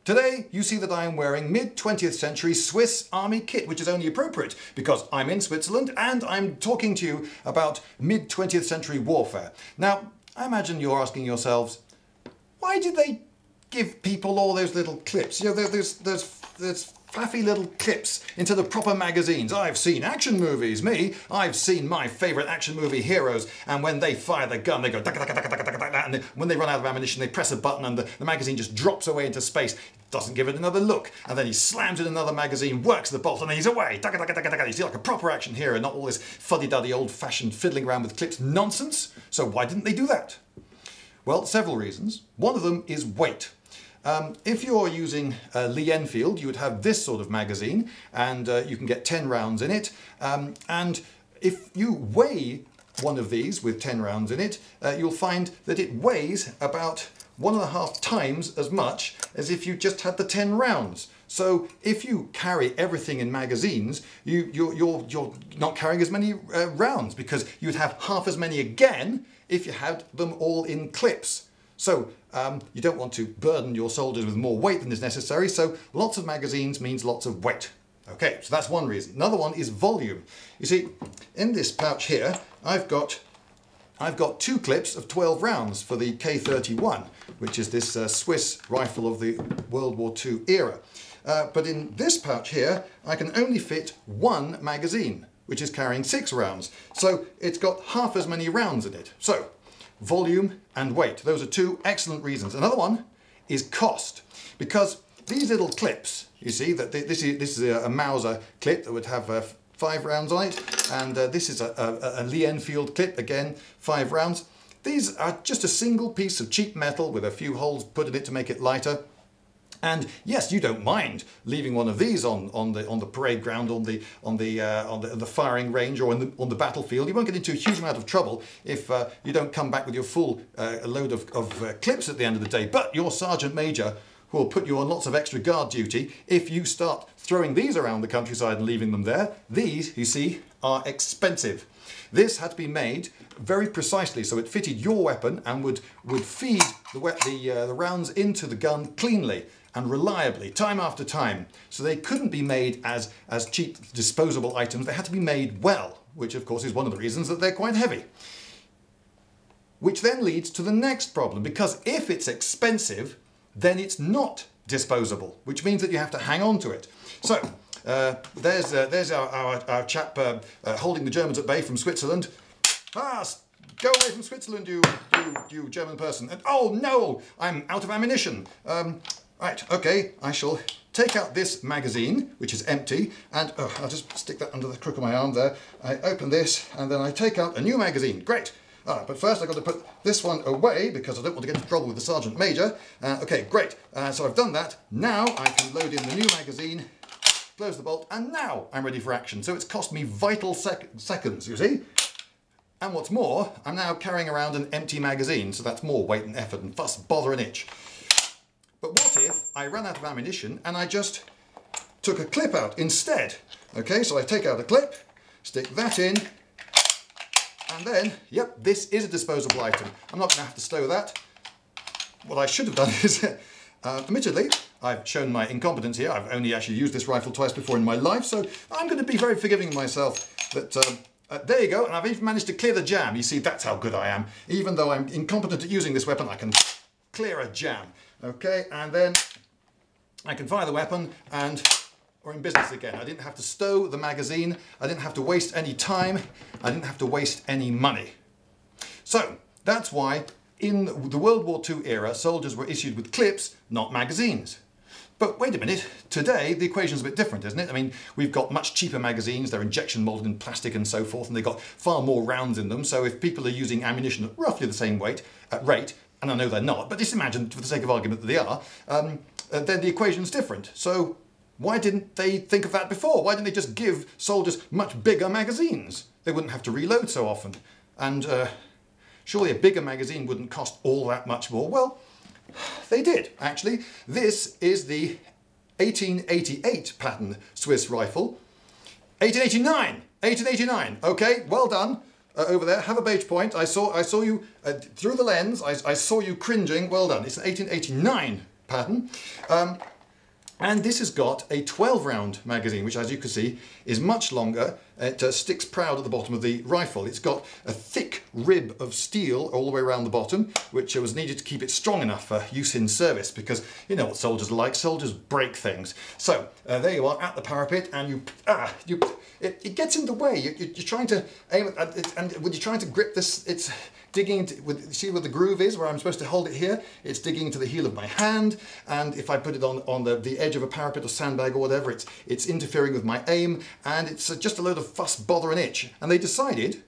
Today, you see that I am wearing mid-20th century Swiss army kit, which is only appropriate because I'm in Switzerland and I'm talking to you about mid-20th century warfare. Now, I imagine you're asking yourselves, why did they give people all those little clips? You know, there's fluffy little clips into the proper magazines. I've seen action movies, I've seen my favourite action movie heroes, and when they fire the gun they go taka, taka, taka, taka, taka, taka, and when they run out of ammunition they press a button and the magazine just drops away into space, doesn't give it another look, and then he slams in another magazine, works the bolt, and then he's away. Taka, taka, taka, taka. You see, like a proper action hero, not all this fuddy-duddy old-fashioned fiddling around with clips nonsense. So why didn't they do that? Well, several reasons. One of them is weight. If you're using Lee Enfield, you would have this sort of magazine, and you can get 10 rounds in it. And if you weigh one of these with 10 rounds in it, you'll find that it weighs about 1.5 times as much as if you just had the 10 rounds. So if you carry everything in magazines, you're not carrying as many rounds, because you'd have half as many again if you had them all in clips. So you don't want to burden your soldiers with more weight than is necessary, so lots of magazines means lots of weight. Okay, so that's one reason. Another one is volume. You see, in this pouch here, I've got 2 clips of 12 rounds for the K31, which is this Swiss rifle of the World War II era. But in this pouch here, I can only fit 1 magazine, which is carrying 6 rounds. So it's got half as many rounds in it. So volume and weight, those are 2 excellent reasons. Another one is cost, because these little clips, you see that this is a Mauser clip that would have 5 rounds on it, and this is a Lee Enfield clip, again 5 rounds. These are just a single piece of cheap metal with a few holes put in it to make it lighter. And yes, you don't mind leaving one of these on the parade ground, on the firing range, or on the battlefield. You won't get into a huge amount of trouble if you don't come back with your full load of clips at the end of the day. But your sergeant major will put you on lots of extra guard duty if you start throwing these around the countryside and leaving them there. These, you see, are expensive. This had to be made very precisely so it fitted your weapon and would feed the rounds into the gun cleanly and reliably, time after time. So they couldn't be made as cheap disposable items. They had to be made well, which of course is one of the reasons that they're quite heavy. Which then leads to the next problem, because if it's expensive, then it's not disposable, which means that you have to hang on to it. So there's our chap holding the Germans at bay from Switzerland. Go away from Switzerland, you German person. And oh no, I'm out of ammunition. Right, okay, I shall take out this magazine, which is empty, and I'll just stick that under the crook of my arm there. I open this, and then I take out a new magazine. Great. But first I've got to put this one away because I don't want to get into trouble with the Sergeant Major. Okay, great. So I've done that. Now I can load in the new magazine, close the bolt, and now I'm ready for action. So it's cost me vital seconds, you see? And what's more, I'm now carrying around an empty magazine, so that's more weight and effort and fuss, bother and itch. But what if I ran out of ammunition and I just took a clip out instead? Okay, so I take out a clip, stick that in, and then, yep, this is a disposable item. I'm not going to have to stow that. What I should have done is, admittedly, I've shown my incompetence here. I've only actually used this rifle twice before in my life, so I'm going to be very forgiving of myself. But there you go, and I've even managed to clear the jam. You see, that's how good I am. Even though I'm incompetent at using this weapon, I can clear a jam. Okay, and then I can fire the weapon and we're in business again. I didn't have to stow the magazine, I didn't have to waste any time, I didn't have to waste any money. So that's why in the World War II era soldiers were issued with clips, not magazines. But wait a minute, today the equation's a bit different, isn't it? I mean, we've got much cheaper magazines, they're injection molded in plastic and so forth, and they've got far more rounds in them, so if people are using ammunition at roughly the same rate, and I know they're not, but just imagine for the sake of argument that they are, then the equation's different. So why didn't they think of that before? Why didn't they just give soldiers much bigger magazines? They wouldn't have to reload so often. And surely a bigger magazine wouldn't cost all that much more. Well, they did, actually. This is the 1888 pattern Swiss rifle. 1889! 1889! Okay, well done. Over there, have a beige point. I saw you through the lens. I saw you cringing. Well done. It's an 1889 pattern. And this has got a 12 round magazine, which as you can see is much longer. It sticks proud at the bottom of the rifle. It's got a thick rib of steel all the way around the bottom, which was needed to keep it strong enough for use in service, because you know what soldiers are like, soldiers break things. So there you are at the parapet, and it gets in the way. You're trying to aim at it, and when you're trying to grip this, it's digging into, see where the groove is, where I'm supposed to hold it here? It's digging into the heel of my hand, and if I put it on the edge of a parapet or sandbag or whatever, it's interfering with my aim, and it's just a load of fuss, bother and itch. And they decided,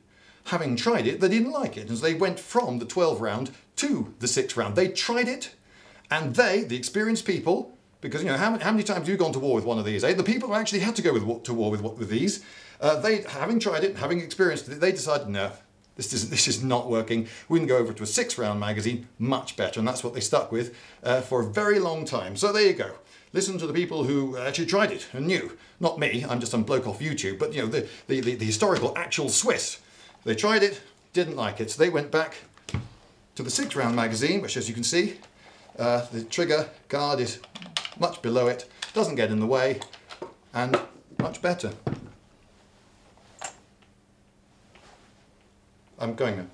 having tried it, they didn't like it, and so they went from the 12 round to the 6 round. They tried it, and they, the experienced people, because you know, how many times have you gone to war with one of these, eh? The people who actually had to go to war with these, they, having tried it, having experienced it, they decided, no, this is not working. We can go over to a 6 round magazine, much better, and that's what they stuck with for a very long time. So there you go. Listen to the people who actually tried it and knew. Not me, I'm just some bloke off YouTube, but you know, the historical actual Swiss. They tried it, didn't like it, so they went back to the 6 round magazine, which as you can see, the trigger guard is much below it, doesn't get in the way, and much better. I'm going now.